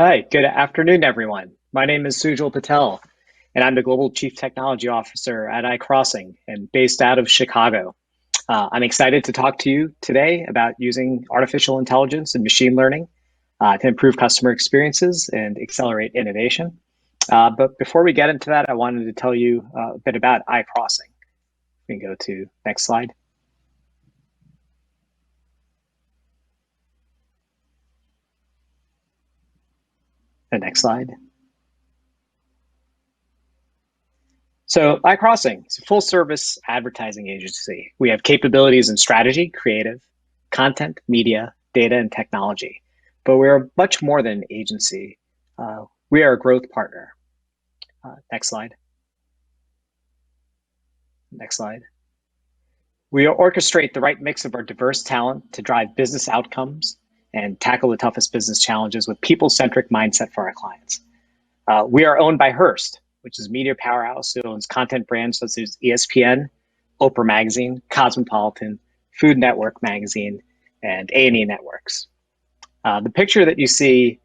Hi, good afternoon, everyone. My name is Sujal Patel, and I'm the Global Chief Technology Officer at iCrossing and based out of Chicago. I'm excited to talk to you today about using artificial intelligence and machine learning to improve customer experiences and accelerate innovation. But before we get into that, I wanted to tell you a bit about iCrossing. We can go to next slide. The next slide. So iCrossing is a full service advertising agency. We have capabilities in strategy, creative, content, media, data, and technology. But we're much more than an agency. We are a growth partner. Next slide. Next slide. We orchestrate the right mix of our diverse talent to drive business outcomes and tackle the toughest business challenges with people-centric mindset for our clients. We are owned by Hearst, which is a media powerhouse that owns content brands such as ESPN, Oprah Magazine, Cosmopolitan, Food Network Magazine, and A&E Networks. The picture that you see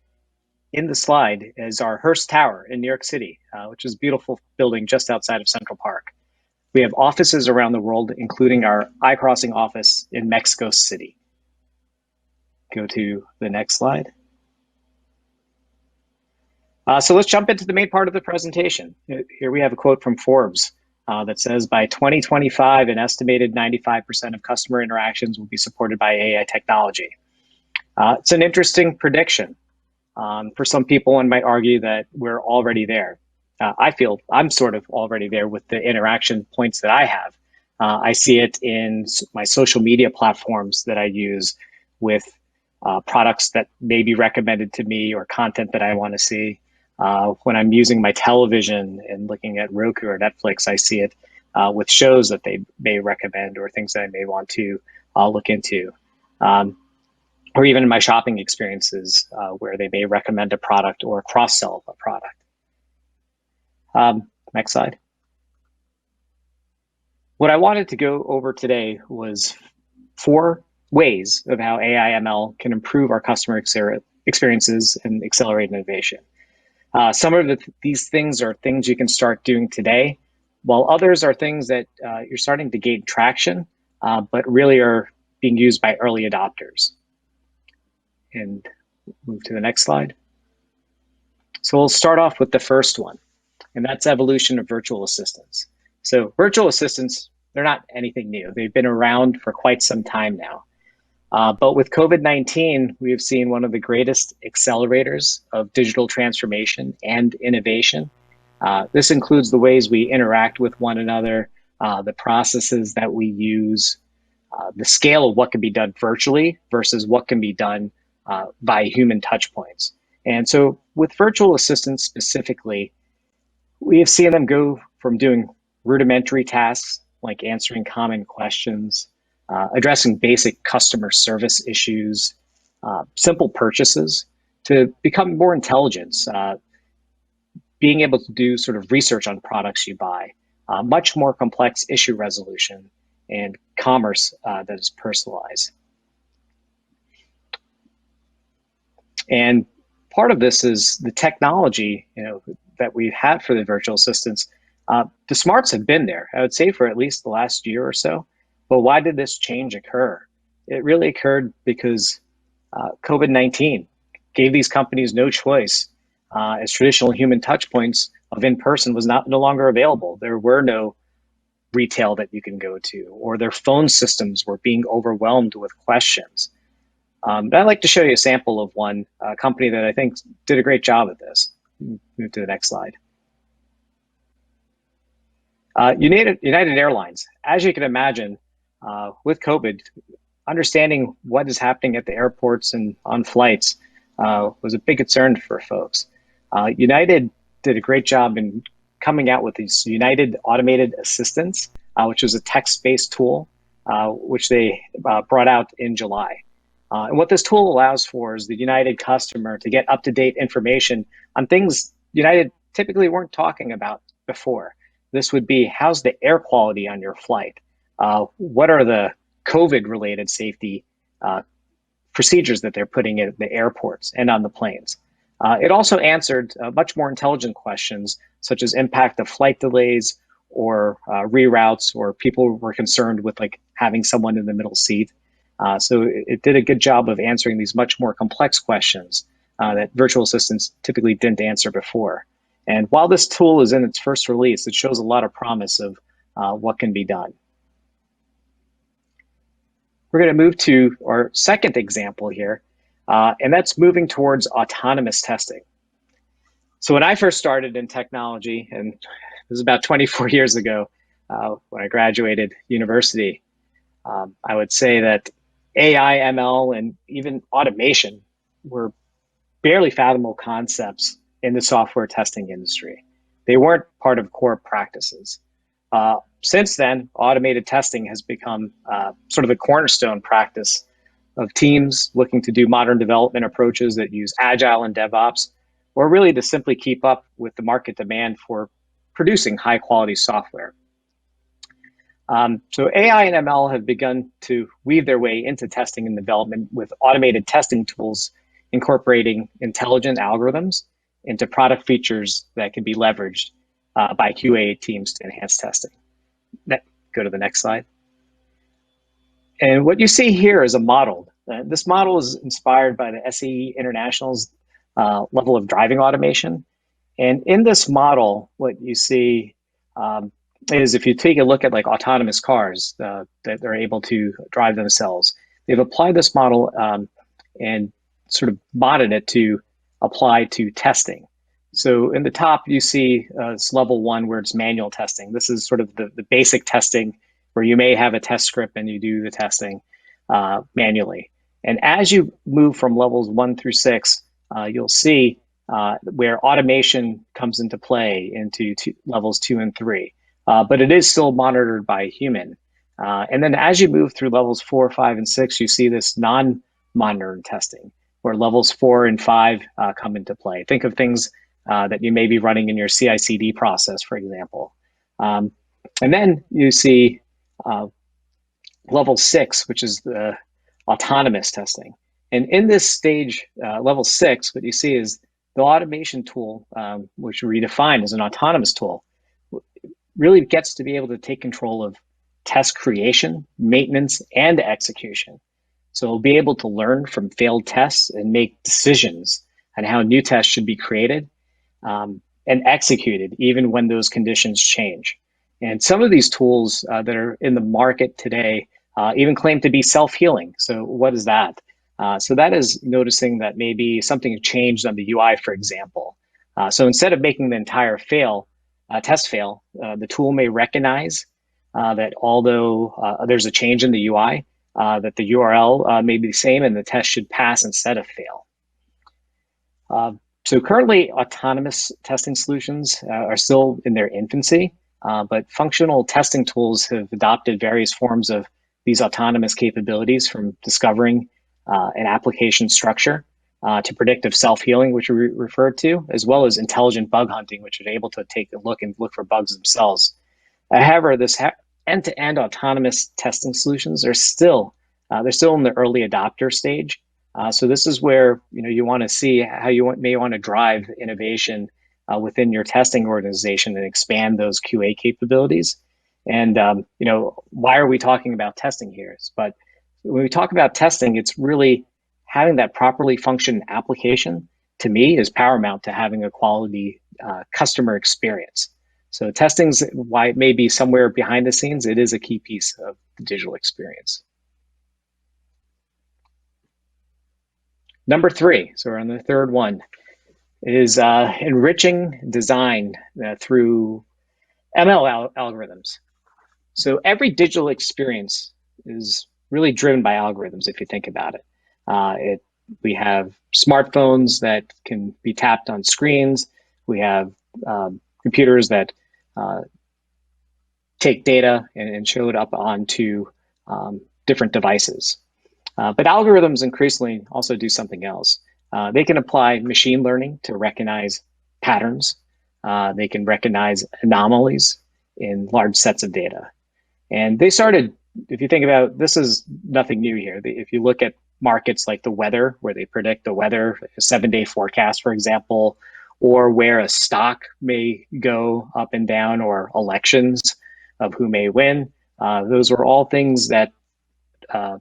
in the slide is our Hearst Tower in New York City, which is a beautiful building just outside of Central Park. We have offices around the world, including our iCrossing office in Mexico City. Go to the next slide. So let's jump into the main part of the presentation. Here we have a quote from Forbes that says, by 2025, an estimated 95% of customer interactions will be supported by AI technology. It's an interesting prediction. For some people, one might argue that we're already there. I feel I'm sort of already there with the interaction points that I have. I see it in my social media platforms that I use with products that may be recommended to me or content that I want to see. When I'm using my television and looking at Roku or Netflix, I see it with shows that they may recommend or things that I may want to look into. Or even in my shopping experiences where they may recommend a product or cross-sell a product. Next slide. What I wanted to go over today was 4 ways of how AI ML can improve our customer experiences and accelerate innovation. Some of these things are things you can start doing today, while others are things that you're starting to gain traction, but really are being used by early adopters. And move to the next slide. So we'll start off with the first one, and that's evolution of virtual assistants. So virtual assistants, they're not anything new. They've been around for quite some time now. But with COVID-19, we have seen one of the greatest accelerators of digital transformation and innovation. This includes the ways we interact with one another, the processes that we use, the scale of what can be done virtually versus what can be done by human touch points. And so with virtual assistants specifically, we have seen them go from doing rudimentary tasks like answering common questions, addressing basic customer service issues, simple purchases, to become more intelligent, being able to do sort of research on products you buy, much more complex issue resolution, and commerce that is personalized. And part of this is the technology, that we've had for the virtual assistants. The smarts have been there, I would say, for at least the last year or so. But why did this change occur? It really occurred because COVID-19 gave these companies no choice, as traditional human touch points of in-person was no longer available. There were no retail that you can go to, or their phone systems were being overwhelmed with questions. But I'd like to show you a sample of one company that I think did a great job at this. Move to the next slide. United Airlines, as you can imagine, with COVID, understanding what is happening at the airports and on flights was a big concern for folks. United did a great job in coming out with these United Automated Assistants, which was a text-based tool, which they brought out in July. And what this tool allows for is the United customer to get up-to-date information on things United typically weren't talking about before. This would be, how's the air quality on your flight? What are the COVID-related safety procedures that they're putting in at the airports and on the planes? It also answered much more intelligent questions, such as impact of flight delays or reroutes, or people were concerned with like having someone in the middle seat. So it did a good job of answering these much more complex questions that virtual assistants typically didn't answer before. And while this tool is in its first release, it shows a lot of promise of what can be done. We're going to move to our second example here, and that's moving towards autonomous testing. So when I first started in technology, and it was about 24 years ago when I graduated university, I would say that AI, ML, and even automation were barely fathomable concepts in the software testing industry. They weren't part of core practices. Since then, automated testing has become sort of the cornerstone practice of teams looking to do modern development approaches that use Agile and DevOps, or really to simply keep up with the market demand for producing high quality software. So AI and ML have begun to weave their way into testing and development with automated testing tools incorporating intelligent algorithms into product features that can be leveraged by QA teams to enhance testing. Go to the next slide. And what you see here is a model. This model is inspired by the SAE International's level of driving automation. And in this model, what you see is if you take a look at like autonomous cars that are able to drive themselves, they've applied this model and sort of modded it to apply to testing. So in the top, you see it's level 1 where it's manual testing. This is sort of the basic testing where you may have a test script and you do the testing manually. And as you move from levels 1 through 6, you'll see where automation comes into play into levels 2 and 3. But it is still monitored by a human. And then as you move through levels 4, 5, and 6, you see this non-monitored testing, where levels 4 and 5 come into play. Think of things that you may be running in your CI/CD process, for example. And then you see level 6, which is the autonomous testing. And in this stage, level 6, what you see is the automation tool, which we define as an autonomous tool, really gets to be able to take control of test creation, maintenance, and execution. So it'll be able to learn from failed tests and make decisions on how new tests should be created and executed, even when those conditions change. And some of these tools that are in the market today even claim to be self-healing. So what is that? So that is noticing that maybe something changed on the UI, for example. So instead of making the entire test fail, the tool may recognize that although there's a change in the UI, that the URL may be the same and the test should pass instead of fail. So currently, autonomous testing solutions are still in their infancy, but functional testing tools have adopted various forms of these autonomous capabilities, from discovering an application structure to predictive self-healing, which we referred to, as well as intelligent bug hunting, which are able to take a look and look for bugs themselves. However, this end-to-end autonomous testing solutions are they're still in the early adopter stage. So this is where you want to see how you may want to drive innovation within your testing organization and expand those QA capabilities. And why are we talking about testing here? But when we talk about testing, it's really having that properly functioning application, to me, is paramount to having a quality customer experience. So testing's, why it may be somewhere behind the scenes, it is a key piece of the digital experience. Number 3, so we're on the third one, is enriching design through ML algorithms. So every digital experience is really driven by algorithms, if you think about it. We have smartphones that can be tapped on screens. We have computers that take data and show it up onto different devices. But algorithms increasingly also do something else. They can apply machine learning to recognize patterns. They can recognize anomalies in large sets of data. And they started, if you think about it, this is nothing new here. If you look at markets like the weather, where they predict the weather, a 7-day forecast, for example, or where a stock may go up and down, or elections of who may win. Those are all things that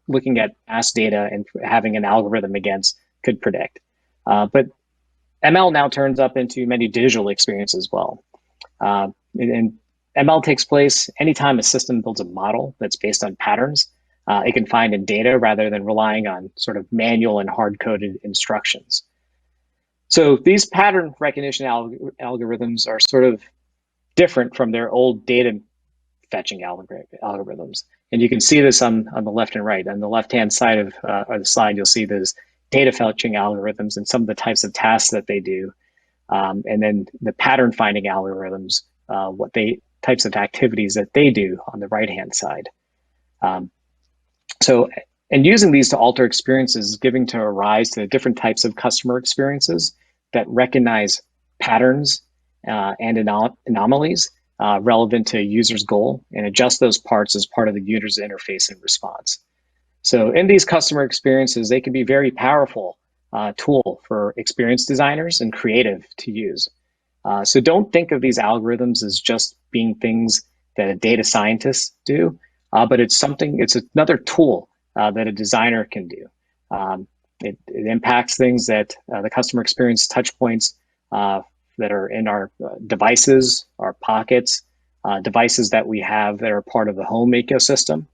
looking at past data and having an algorithm against could predict. But ML now turns up into many digital experiences as well. And ML takes place anytime a system builds a model that's based on patterns it can find in data rather than relying on sort of manual and hard-coded instructions. So these pattern recognition algorithms are sort of different from their old data fetching algorithms. And you can see this on the left and right. On the left-hand side of the slide, you'll see those data fetching algorithms and some of the types of tasks that they do. And then the pattern finding algorithms, types of activities that they do on the right-hand side. And using these to alter experiences, giving to a rise to different types of customer experiences that recognize patterns and anomalies relevant to a user's goal and adjust those parts as part of the user's interface and response. So in these customer experiences, they can be very powerful tool for experienced designers and creative to use. So don't think of these algorithms as just being things that a data scientist do, but it's another tool that a designer can do. It impacts things that the customer experience touch points that are in our devices, our pockets, devices that we have that are part of the home ecosystem.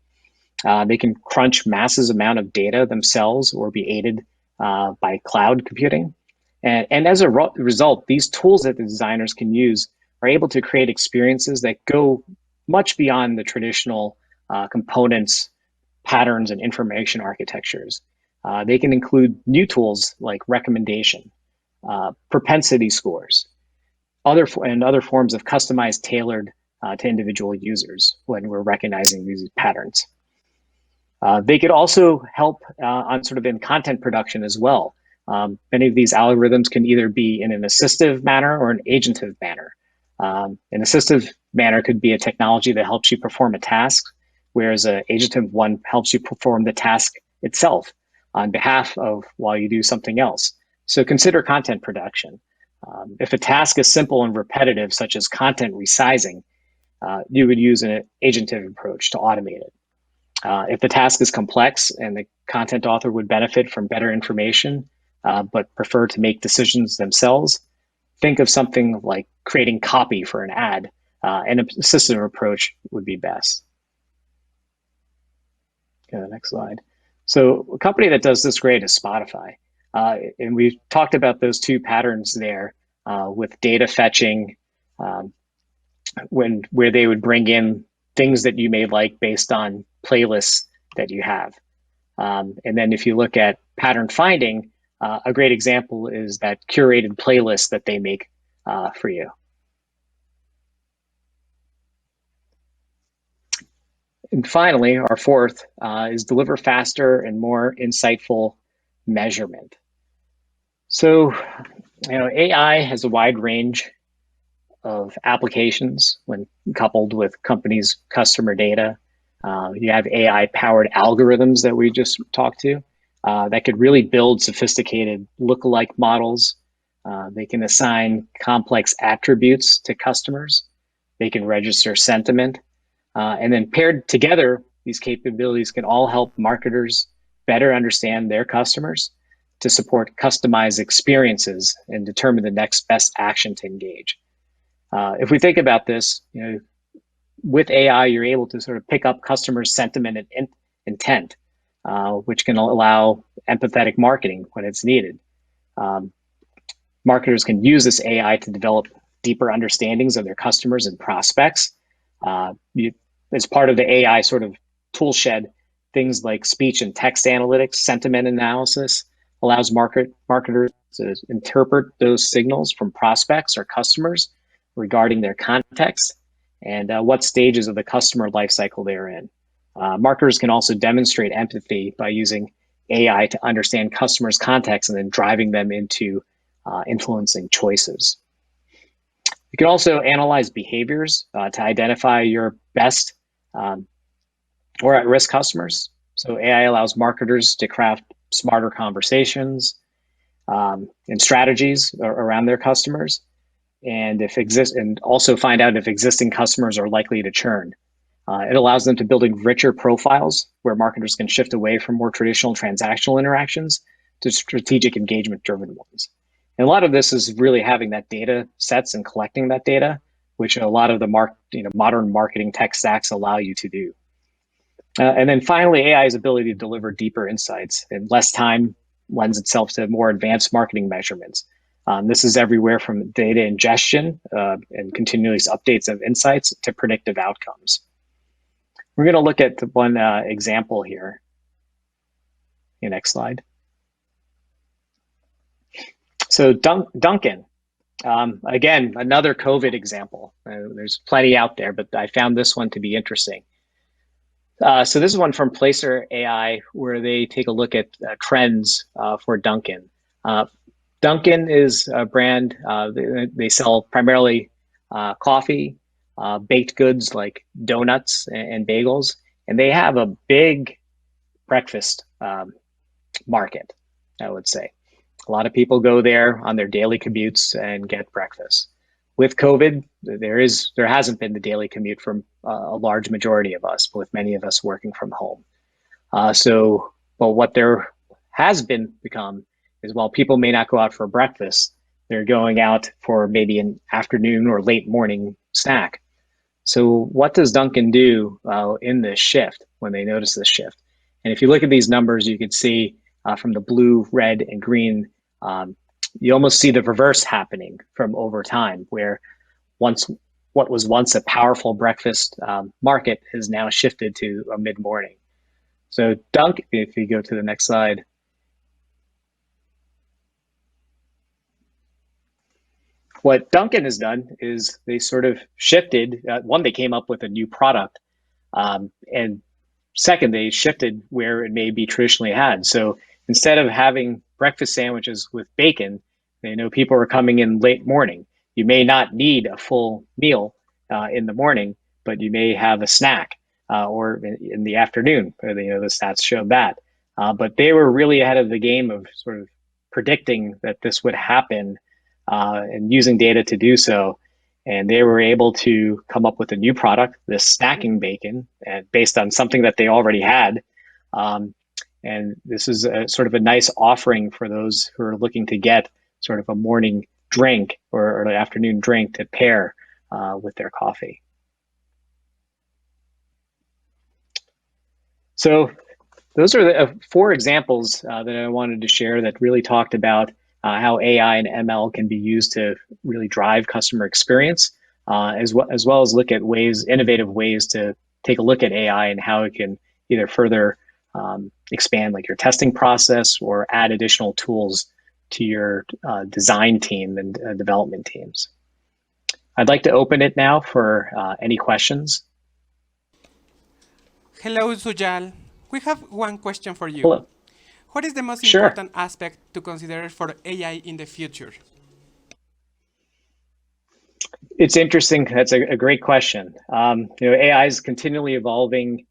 They can crunch massive amount of data themselves or be aided by cloud computing. And as a result, these tools that the designers can use are able to create experiences that go much beyond the traditional components, patterns, and information architectures. They can include new tools like recommendation, propensity scores, other forms of customized, tailored to individual users when we're recognizing these patterns. They could also help on sort of in content production as well. Many of these algorithms can either be in an assistive manner or an agentive manner. An assistive manner could be a technology that helps you perform a task, whereas an agentive one helps you perform the task itself on behalf of while you do something else. So consider content production. If a task is simple and repetitive, such as content resizing, you would use an agentive approach to automate it. If the task is complex and the content author would benefit from better information, but prefer to make decisions themselves, think of something like creating copy for an ad. An assistive approach would be best. Go to the next slide. So a company that does this great is Spotify. And we've talked about those two patterns there with data fetching, where they would bring in things that you may like based on playlists that you have. And then if you look at pattern finding, a great example is that curated playlist that they make for you. And finally, our fourth is deliver faster and more insightful measurement. So, AI has a wide range of applications when coupled with companies' customer data. You have AI-powered algorithms that we just talked to that could really build sophisticated lookalike models. They can assign complex attributes to customers. They can register sentiment. And then paired together, these capabilities can all help marketers better understand their customers to support customized experiences and determine the next best action to engage. If we think about this, with AI, you're able to sort of pick up customers' sentiment and intent, which can allow empathetic marketing when it's needed. Marketers can use this AI to develop deeper understandings of their customers and prospects. As part of the AI sort of tool shed, things like speech and text analytics, sentiment analysis allows marketers to interpret those signals from prospects or customers regarding their context and what stages of the customer lifecycle they're in. Marketers can also demonstrate empathy by using AI to understand customers' context and then driving them into influencing choices. You can also analyze behaviors to identify your best or at-risk customers. So AI allows marketers to craft smarter conversations and strategies around their customers, and also find out if existing customers are likely to churn. It allows them to build richer profiles where marketers can shift away from more traditional transactional interactions to strategic engagement-driven ones. And a lot of this is really having that data sets and collecting that data, which a lot of the modern marketing tech stacks allow you to do. And then finally, AI's ability to deliver deeper insights in less time lends itself to more advanced marketing measurements. This is everywhere from data ingestion and continuous updates of insights to predictive outcomes. We're going to look at one example here. Next slide. So Duncan, again, another COVID example. There's plenty out there, but I found this one to be interesting. So this is one from Placer AI, where they take a look at trends for Duncan. Duncan is a brand. They sell primarily coffee, baked goods like donuts and bagels, and they have a big breakfast market, I would say. A lot of people go there on their daily commutes and get breakfast. With COVID, there hasn't been the daily commute from a large majority of us, with many of us working from home. But what there has become is, while people may not go out for breakfast, they're going out for maybe an afternoon or late morning snack. So what does Duncan do in this shift when they notice this shift? And if you look at these numbers, you can see from the blue, red, and green, you almost see the reverse happening from over time, where what was once a powerful breakfast market has now shifted to a mid-morning. So Duncan, if you go to the next slide. What Duncan has done is they sort of shifted. One, they came up with a new product, and second, they shifted where it may be traditionally had. So instead of having breakfast sandwiches with bacon, they know people are coming in late morning. You may not need a full meal in the morning, but you may have a snack or in the afternoon. The stats show that. But they were really ahead of the game of sort of predicting that this would happen and using data to do so. And they were able to come up with a new product, this snacking bacon, based on something that they already had. And this is sort of a nice offering for those who are looking to get sort of a morning drink or an afternoon drink to pair with their coffee. So those are the 4 examples that I wanted to share that really talked about how AI and ML can be used to really drive customer experience, as well as look at innovative ways to take a look at AI and how it can either further expand like your testing process or add additional tools to your design team and development teams. I'd like to open it now for any questions. Hello, Sujal. We have one question for you. Hello. What is the most Sure. important aspect to consider for AI in the future? It's interesting. That's a great question. AI is continually evolving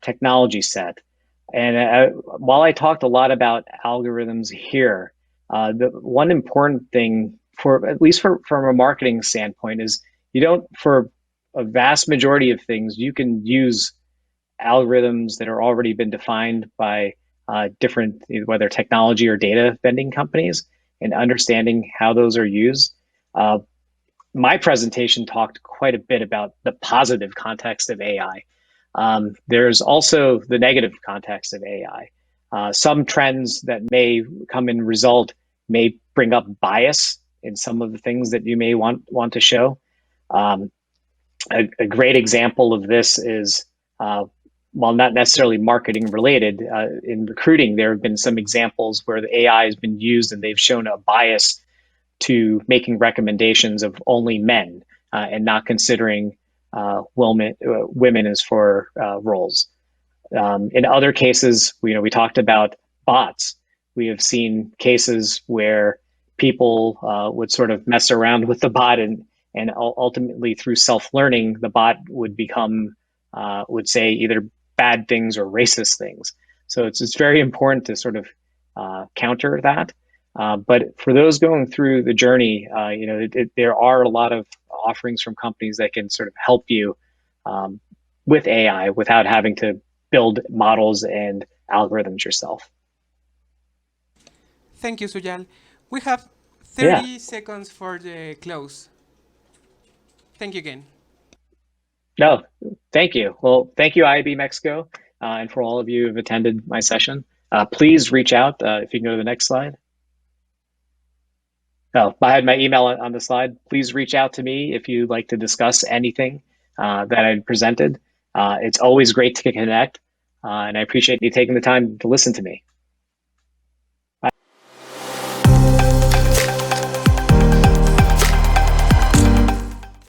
technology set. And while I talked a lot about algorithms here, the one important thing, at least from a marketing standpoint, is for a vast majority of things, you can use algorithms that are already been defined by different, whether technology or data vending companies, and understanding how those are used. My presentation talked quite a bit about the positive context of AI. There's also the negative context of AI. Some trends that may come in result may bring up bias in some of the things that you may want to show. A great example of this is, while not necessarily marketing related, in recruiting, there have been some examples where the AI has been used and they've shown a bias to making recommendations of only men and not considering women as for roles. In other cases, we talked about bots. We have seen cases where people would sort of mess around with the bot, and ultimately through self-learning, the bot would become, would say either bad things or racist things. So it's very important to sort of counter that. But for those going through the journey, there are a lot of offerings from companies that can sort of help you um, with AI without having to build models and algorithms yourself. Thank you, Sujal. We have Yeah. 30 seconds for the close. Thank you again. No, thank you. Well, thank you, IAB Mexico, and for all of you who've attended my session. Please reach out if you can go to the next slide. Oh, I had my email on the slide. Please reach out to me if you'd like to discuss anything that I presented. It's always great to connect, and I appreciate you taking the time to listen to me.